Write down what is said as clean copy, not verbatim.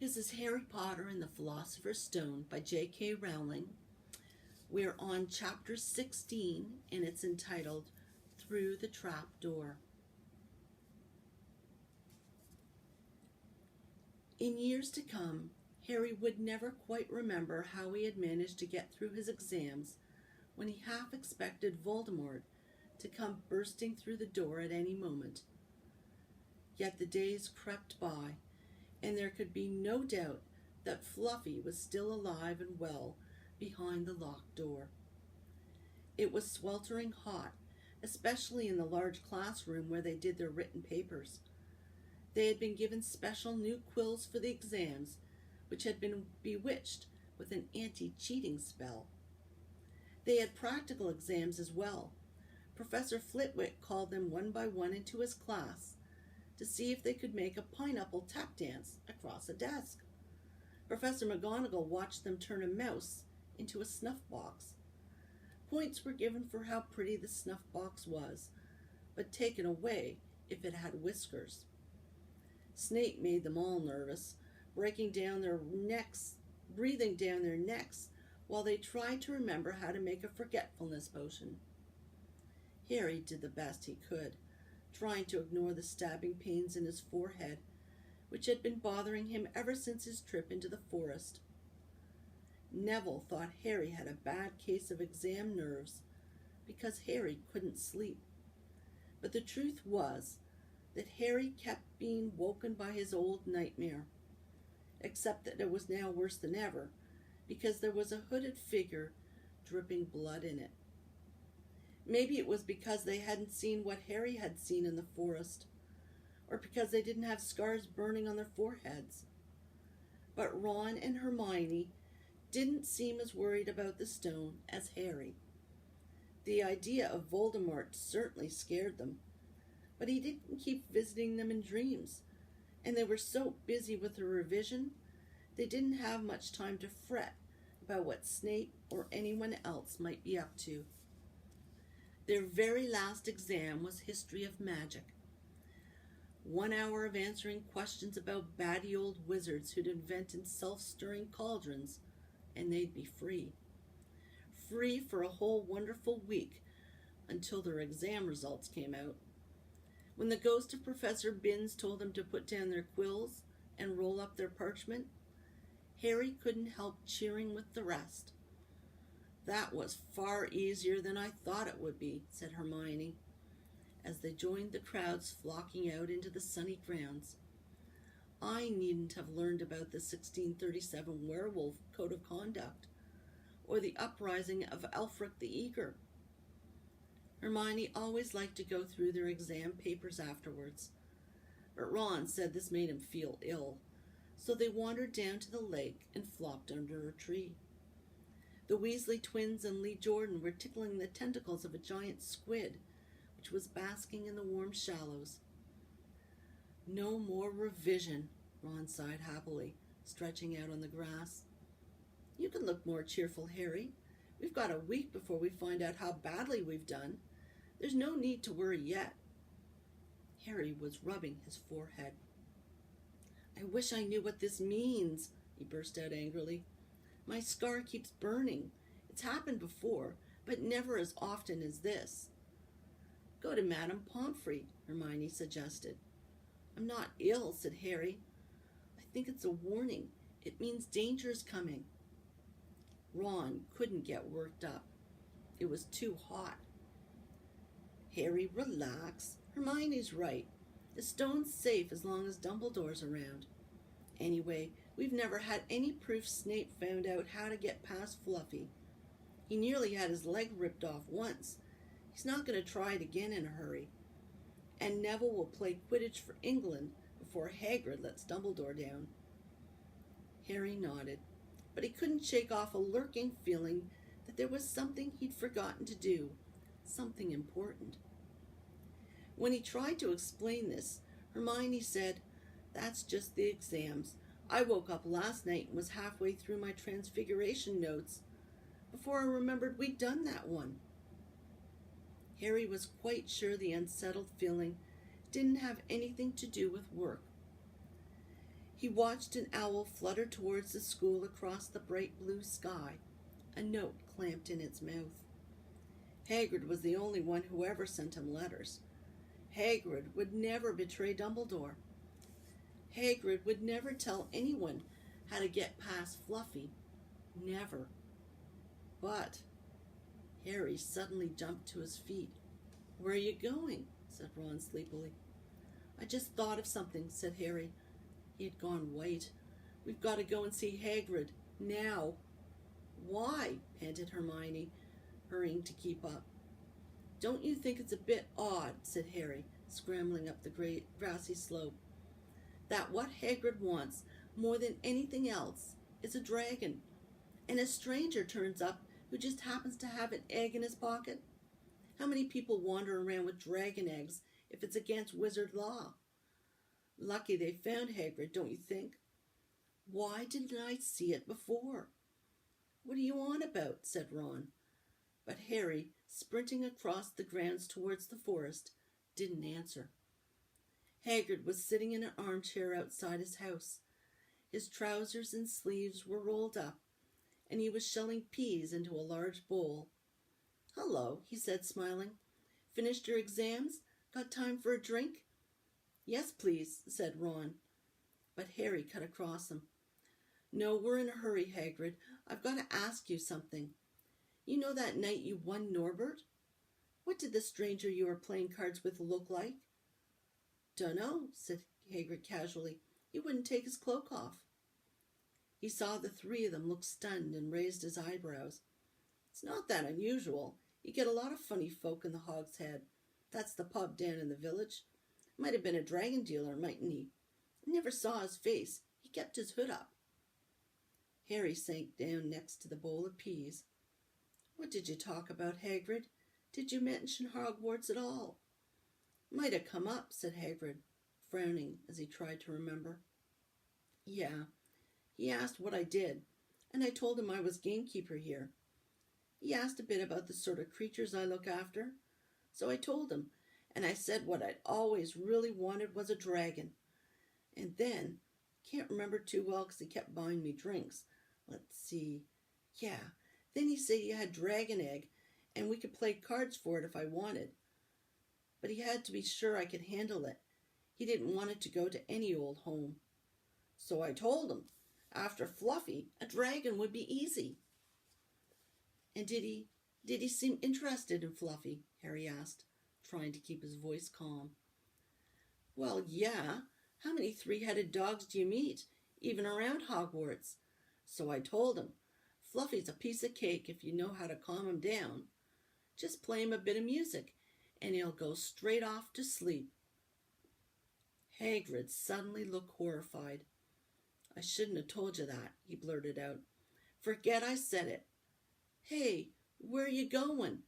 This is Harry Potter and the Philosopher's Stone by J.K. Rowling. We're on chapter 16 and it's entitled Through the Trap Door. In years to come, Harry would never quite remember how he had managed to get through his exams when he half expected Voldemort to come bursting through the door at any moment. Yet the days crept by, and there could be no doubt that Fluffy was still alive and well behind the locked door. It was sweltering hot, especially in the large classroom where they did their written papers. They had been given special new quills for the exams, which had been bewitched with an anti-cheating spell. They had practical exams as well. Professor Flitwick called them one by one into his class to see if they could make a pineapple tap dance across a desk. Professor McGonagall watched them turn a mouse into a snuff box. Points were given for how pretty the snuff box was, but taken away if it had whiskers. Snape made them all nervous, breathing down their necks while they tried to remember how to make a forgetfulness potion. Harry did the best he could, trying to ignore the stabbing pains in his forehead, which had been bothering him ever since his trip into the forest. Neville thought Harry had a bad case of exam nerves because Harry couldn't sleep. But the truth was that Harry kept being woken by his old nightmare, except that it was now worse than ever because there was a hooded figure dripping blood in it. Maybe it was because they hadn't seen what Harry had seen in the forest, or because they didn't have scars burning on their foreheads. But Ron and Hermione didn't seem as worried about the stone as Harry. The idea of Voldemort certainly scared them, but he didn't keep visiting them in dreams, and they were so busy with their revision, they didn't have much time to fret about what Snape or anyone else might be up to. Their very last exam was History of Magic. 1 hour of answering questions about batty old wizards who'd invented self-stirring cauldrons, and they'd be free. Free for a whole wonderful week until their exam results came out. When the ghost of Professor Binns told them to put down their quills and roll up their parchment, Harry couldn't help cheering with the rest. "That was far easier than I thought it would be," said Hermione, as they joined the crowds flocking out into the sunny grounds. "I needn't have learned about the 1637 werewolf code of conduct, or the uprising of Elfric the Eager." Hermione always liked to go through their exam papers afterwards, but Ron said this made him feel ill, so they wandered down to the lake and flopped under a tree. The Weasley twins and Lee Jordan were tickling the tentacles of a giant squid, which was basking in the warm shallows. "No more revision," Ron sighed happily, stretching out on the grass. "You can look more cheerful, Harry. We've got a week before we find out how badly we've done. There's no need to worry yet." Harry was rubbing his forehead. "I wish I knew what this means," he burst out angrily. "My scar keeps burning. It's happened before, but never as often as this." "Go to Madame Pomfrey," Hermione suggested. "I'm not ill," said Harry. "I think it's a warning. It means danger is coming." Ron couldn't get worked up. It was too hot. "Harry, relax. Hermione's right. The stone's safe as long as Dumbledore's around. Anyway, we've never had any proof Snape found out how to get past Fluffy. He nearly had his leg ripped off once. He's not going to try it again in a hurry. And Neville will play Quidditch for England before Hagrid lets Dumbledore down." Harry nodded, but he couldn't shake off a lurking feeling that there was something he'd forgotten to do, something important. When he tried to explain this, Hermione said, "That's just the exams. I woke up last night and was halfway through my Transfiguration notes before I remembered we'd done that one." Harry was quite sure the unsettled feeling didn't have anything to do with work. He watched an owl flutter towards the school across the bright blue sky, a note clamped in its mouth. Hagrid was the only one who ever sent him letters. Hagrid would never betray Dumbledore. Hagrid would never tell anyone how to get past Fluffy. Never. But Harry suddenly jumped to his feet. "Where are you going?" said Ron sleepily. "I just thought of something," said Harry. He had gone white. "We've got to go and see Hagrid. Now." "Why?" panted Hermione, hurrying to keep up. "Don't you think it's a bit odd," said Harry, scrambling up the great grassy slope, "that what Hagrid wants more than anything else is a dragon, and a stranger turns up who just happens to have an egg in his pocket? How many people wander around with dragon eggs if it's against wizard law? Lucky they found Hagrid, don't you think? Why didn't I see it before?" "What are you on about?" said Ron. But Harry, sprinting across the grounds towards the forest, didn't answer. Hagrid was sitting in an armchair outside his house. His trousers and sleeves were rolled up, and he was shelling peas into a large bowl. "Hello," he said, smiling. "Finished your exams? Got time for a drink?" "Yes, please," said Ron. But Harry cut across him. "No, we're in a hurry, Hagrid. I've got to ask you something. You know that night you won Norbert? What did the stranger you were playing cards with look like?" "Dunno," said Hagrid casually. "He wouldn't take his cloak off." He saw the three of them look stunned and raised his eyebrows. "It's not that unusual. You get a lot of funny folk in the Hog's Head. That's the pub down in the village. Might have been a dragon dealer, mightn't he? I never saw his face. He kept his hood up." Harry sank down next to the bowl of peas. "What did you talk about, Hagrid? Did you mention Hogwarts at all?" "Might have come up," said Hagrid, frowning as he tried to remember. "Yeah, he asked what I did, and I told him I was gamekeeper here. He asked a bit about the sort of creatures I look after, so I told him, and I said what I'd always really wanted was a dragon. And then, can't remember too well because he kept buying me drinks. Let's see. Yeah, then he said he had dragon egg, and we could play cards for it if I wanted. But he had to be sure I could handle it. He didn't want it to go to any old home. So I told him, after Fluffy, a dragon would be easy." "And did he seem interested in Fluffy?" Harry asked, trying to keep his voice calm. "Well, yeah. How many three-headed dogs do you meet, even around Hogwarts? So I told him, Fluffy's a piece of cake if you know how to calm him down. Just play him a bit of music, and he'll go straight off to sleep." Hagrid suddenly looked horrified. "I shouldn't have told you that," he blurted out. "Forget I said it. Hey, where are you going?"